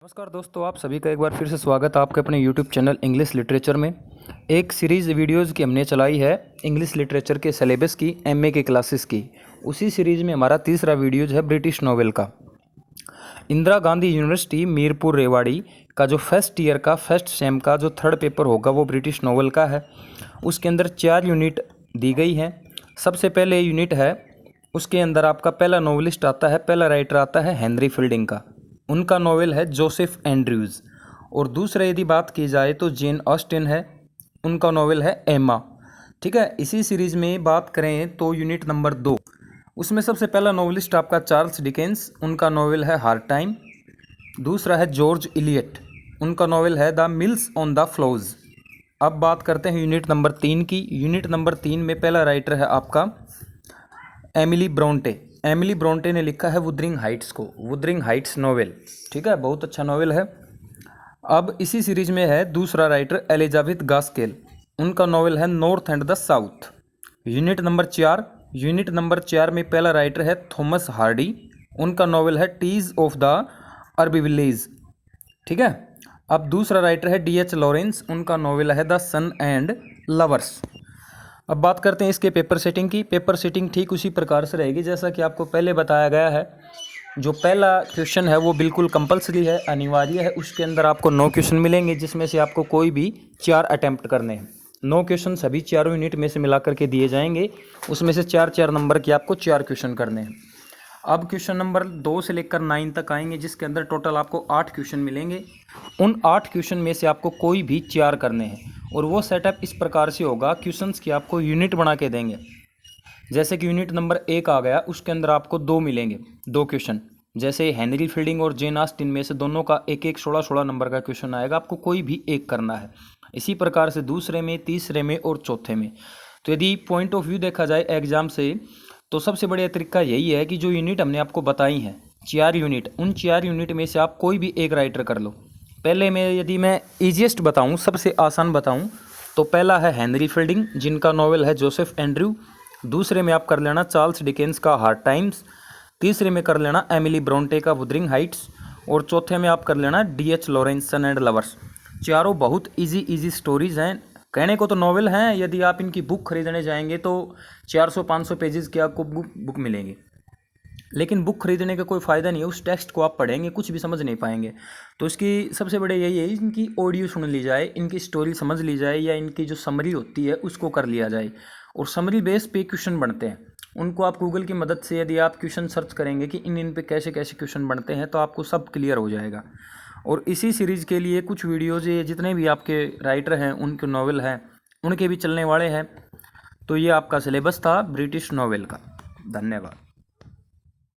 नमस्कार दोस्तों, आप सभी का एक बार फिर से स्वागत है आपके अपने YouTube चैनल इंग्लिश लिटरेचर में। एक सीरीज़ वीडियोज़ की हमने चलाई है इंग्लिश लिटरेचर के सिलेबस की, MA के क्लासेस की। उसी सीरीज़ में हमारा तीसरा वीडियोज़ है ब्रिटिश नॉवेल का। इंदिरा गांधी यूनिवर्सिटी मीरपुर रेवाड़ी का जो फर्स्ट ईयर का फर्स्ट सेम का जो थर्ड पेपर होगा वो ब्रिटिश नॉवेल का है। उसके अंदर 4 यूनिट दी गई हैं। सबसे पहले यूनिट है, उसके अंदर आपका पहला नॉवेलिस्ट आता है, पहला राइटर आता है हेनरी फील्डिंग का। उनका नॉवेल है जोसेफ एंड्रयूज़। और दूसरा यदि बात की जाए तो जेन ऑस्टिन है, उनका नॉवेल है एमा। ठीक है, इसी सीरीज़ में बात करें तो यूनिट नंबर 2, उसमें सबसे पहला नॉवेलिस्ट आपका चार्ल्स डिकेंस, उनका नॉवेल है हार्ड टाइम। दूसरा है जॉर्ज इलियट, उनका नॉवेल है the mills on the flows. अब बात करते हैं यूनिट नंबर 3 की। यूनिट नंबर 3 में पहला राइटर है आपका एमिली ब्रोंटे। एमिली ब्रोंटे ने लिखा है वुदरिंग हाइट्स को, वुदरिंग हाइट्स नॉवेल। ठीक है, बहुत अच्छा नॉवेल है। अब इसी सीरीज में है दूसरा राइटर एलिजाबेथ गास्केल, उनका नॉवेल है north and the south. Unit number 4, unit number 4 में पहला राइटर है थॉमस हार्डी, उनका नॉवेल है टीज ऑफ द अरबी विलेज। ठीक है, अब दूसरा राइटर है DH लॉरेंस, उनका नॉवेल है द सन एंड लवर्स। अब बात करते हैं इसके पेपर सेटिंग की। पेपर सेटिंग ठीक उसी प्रकार से रहेगी जैसा कि आपको पहले बताया गया है। जो पहला क्वेश्चन है वो बिल्कुल कंपलसरी है, अनिवार्य है। उसके अंदर आपको 9 क्वेश्चन मिलेंगे, जिसमें से आपको कोई भी 4 अटैम्प्ट करने हैं। 9 क्वेश्चन सभी चारों यूनिट में से मिला करके दिए जाएंगे। उसमें से 4-4 नंबर के आपको 4 क्वेश्चन करने हैं। अब क्वेश्चन नंबर 2 से लेकर 9 तक आएंगे, जिसके अंदर टोटल आपको 8 क्वेश्चन मिलेंगे। उन 8 क्वेश्चन में से आपको कोई भी 4 करने हैं। और वो सेटअप इस प्रकार से होगा, क्वेश्चंस की आपको यूनिट बना के देंगे। जैसे कि यूनिट नंबर 1 आ गया, उसके अंदर आपको 2 मिलेंगे, 2 क्वेश्चन। जैसे हेनरी फील्डिंग और जेन ऑस्टिन में से दोनों का एक 16-16 नंबर का क्वेश्चन आएगा, आपको कोई भी एक करना है। इसी प्रकार से दूसरे में, तीसरे में और चौथे में। तो यदि पॉइंट ऑफ व्यू देखा जाए एग्जाम से, तो सबसे बढ़िया तरीका यही है कि जो यूनिट हमने आपको बताई हैं 4 यूनिट, उन 4 यूनिट में से आप कोई भी एक राइटर कर लो। पहले में यदि मैं ईजिएस्ट बताऊं, सबसे आसान बताऊं, तो पहला है हेनरी फील्डिंग, जिनका नॉवेल है जोसेफ एंड्रयू। दूसरे में आप कर लेना चार्ल्स डिकेंस का हार्ड टाइम्स। तीसरे में कर लेना एमिली ब्रोंटे का वुदरिंग हाइट्स। और चौथे में आप कर लेना DH Lawrence Son and Lovers. चारों बहुत इजी स्टोरीज़ हैं। कहने को तो नॉवेल हैं, यदि आप इनकी बुक खरीदने जाएंगे तो 400-500 पेजेस की आपको बुक मिलेंगी। लेकिन बुक खरीदने का कोई फ़ायदा नहीं है, उस टेक्स्ट को आप पढ़ेंगे कुछ भी समझ नहीं पाएंगे। तो इसकी सबसे बड़े यही है, इनकी ऑडियो सुन ली जाए, इनकी स्टोरी समझ ली जाए, या इनकी जो समरी होती है उसको कर लिया जाए। और समरी बेस पे क्वेश्चन बनते हैं, उनको आप गूगल की मदद से यदि आप क्वेश्चन सर्च करेंगे कि इन पे कैसे कैसे क्वेश्चन बनते हैं, तो आपको सब क्लियर हो जाएगा। और इसी सीरीज़ के लिए कुछ वीडियोज़, ये जितने भी आपके राइटर हैं, उनके नॉवेल हैं, उनके भी चलने वाले हैं। तो ये आपका सिलेबस था ब्रिटिश नॉवेल का। धन्यवाद।